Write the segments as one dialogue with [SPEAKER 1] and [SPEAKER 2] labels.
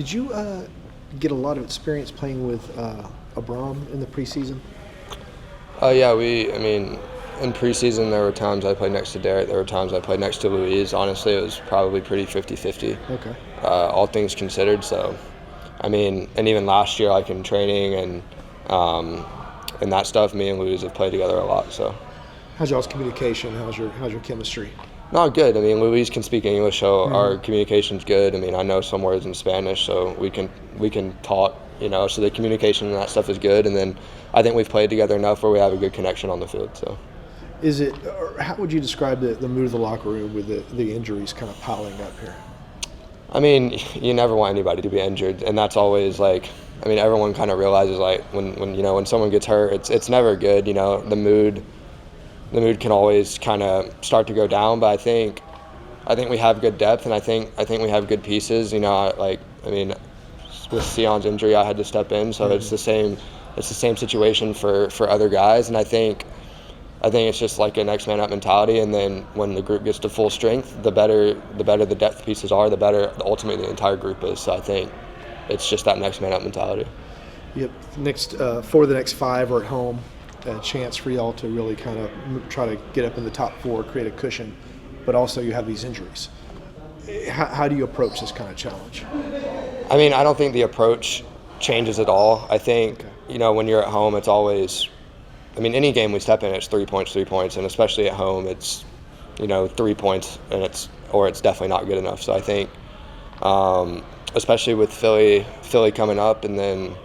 [SPEAKER 1] Did you get a lot of experience playing with Abram in the preseason?
[SPEAKER 2] Yeah, in preseason there were times I played next to Derek, there were times I played next to Louise. Honestly, it was probably pretty 50-50,
[SPEAKER 1] Okay.
[SPEAKER 2] all things considered. So, and even last year, like in training and that stuff, me and Louise have played together a lot. So,
[SPEAKER 1] How's y'all's communication? How's your chemistry?
[SPEAKER 2] not good. Louise can speak English, so our communication's good. I know some words in Spanish, so we can talk. So the communication and that stuff is good. And then I think we've played together enough where we have a good connection on the field. So.
[SPEAKER 1] Or how would you describe the mood of the locker room with the injuries kind of piling up here?
[SPEAKER 2] You never want anybody to be injured, and that's always everyone kind of realizes when someone gets hurt, it's never good. The mood can always kind of start to go down, but I think we have good depth, and I think we have good pieces. With Sion's injury, I had to step in, so it's the same situation for other guys, and I think it's just like a next man up mentality, and then when the group gets to full strength, the better the depth pieces are, the better ultimately the entire group is. So I think it's just that next man up mentality.
[SPEAKER 1] Yep. For the next 5 are at home, a chance for y'all to really kind of try to get up in the top 4, create a cushion, but also you have these injuries. How do you approach this kind of challenge?
[SPEAKER 2] I don't think the approach changes at all. I think, when you're at home, it's always, any game we step in, it's 3 points, and especially at home, it's, 3 points, and it's definitely not good enough. So I think, especially with Philly coming up, and then,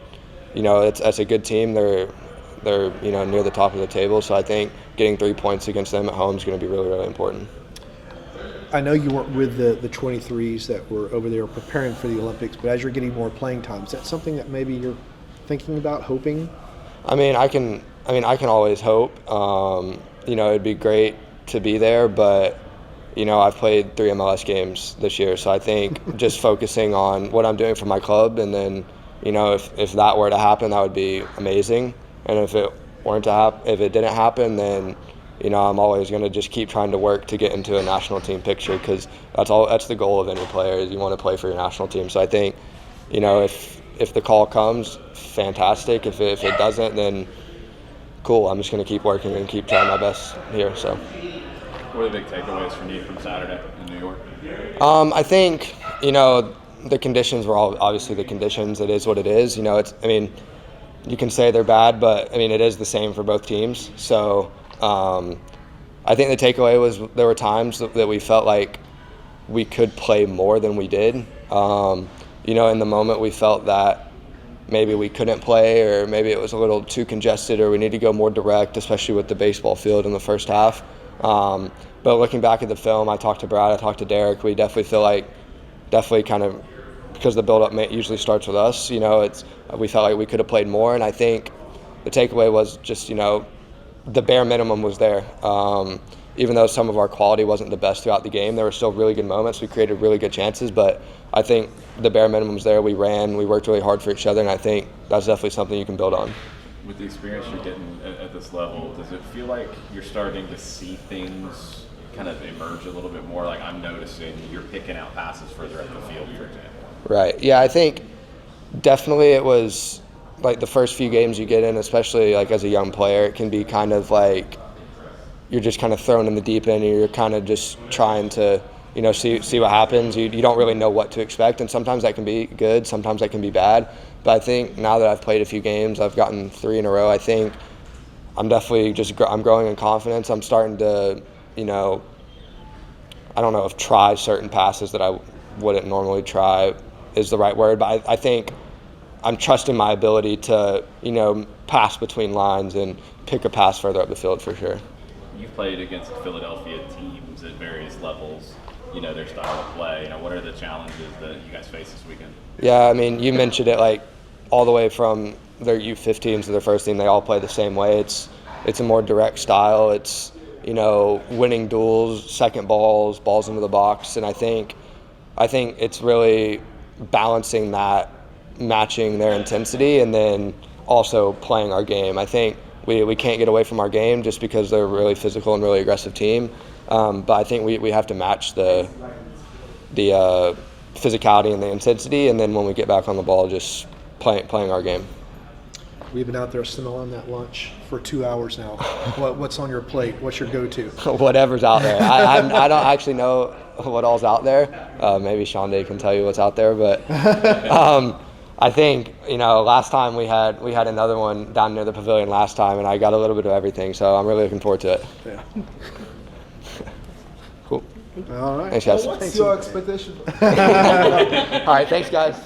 [SPEAKER 2] it's a good team. They're near the top of the table. So I think getting 3 points against them at home is going to be really, really important.
[SPEAKER 1] I know you weren't with the 23s that were over there preparing for the Olympics, but as you're getting more playing time, is that something that maybe you're thinking about, hoping?
[SPEAKER 2] I can always hope. It'd be great to be there, but I've played 3 MLS games this year, so I think just focusing on what I'm doing for my club, and then if that were to happen, that would be amazing. And if it didn't happen, then I'm always going to just keep trying to work to get into a national team picture, because that's the goal of any player, is you want to play for your national team. So I think if the call comes, fantastic. If it doesn't, then cool. I'm just going to keep working and keep trying my best here. So.
[SPEAKER 3] What are the big takeaways from you from Saturday in New York?
[SPEAKER 2] I think the conditions were all obviously the conditions. It is what it is. You can say they're bad, but it is the same for both teams. So I think the takeaway was there were times that we felt like we could play more than we did. In the moment we felt that maybe we couldn't play, or maybe it was a little too congested, or we need to go more direct, especially with the baseball field in the first half. But looking back at the film, I talked to Brad, I talked to Derek, we definitely feel like, kind of, because the build-up usually starts with us, we felt like we could have played more, and I think the takeaway was just, the bare minimum was there. Even though some of our quality wasn't the best throughout the game, there were still really good moments. We created really good chances, but I think the bare minimum was there. We ran, we worked really hard for each other, and I think that's definitely something you can build on.
[SPEAKER 3] With the experience you're getting at this level, does it feel like you're starting to see things kind of emerge a little bit more? Like, I'm noticing you're picking out passes further up the field, for example.
[SPEAKER 2] Right. Yeah, I think definitely it was like the first few games you get in, especially like as a young player, it can be kind of like you're just kind of thrown in the deep end, and you're kind of just trying to, see what happens. You don't really know what to expect, and sometimes that can be good, sometimes that can be bad. But I think now that I've played a few games, I've gotten 3 in a row, I think I'm definitely I'm growing in confidence. I'm starting to, I don't know if try certain passes that I wouldn't normally try is the right word, but I think I'm trusting my ability to, pass between lines and pick a pass further up the field for sure.
[SPEAKER 3] You've played against Philadelphia teams at various levels, their style of play. What are the challenges that you guys face this weekend?
[SPEAKER 2] Yeah, you mentioned it, like all the way from their U15s to their first team, they all play the same way. It's a more direct style. It's, winning duels, second balls into the box, and I think it's really balancing that, matching their intensity, and then also playing our game. I think we can't get away from our game just because they're a really physical and really aggressive team. But I think we have to match the physicality and the intensity, and then when we get back on the ball, just playing our game.
[SPEAKER 1] We've been out there smelling that lunch for 2 hours now. What's on your plate? What's your go-to?
[SPEAKER 2] Whatever's out there. I don't actually know what all's out there. Maybe Sean Day can tell you what's out there, but I think last time we had another one down near the pavilion last time, and I got a little bit of everything, so I'm really looking forward to it.
[SPEAKER 1] Yeah.
[SPEAKER 2] Cool.
[SPEAKER 1] All right.
[SPEAKER 2] Thanks, guys.
[SPEAKER 4] What's your expectation?
[SPEAKER 2] All right, thanks, guys.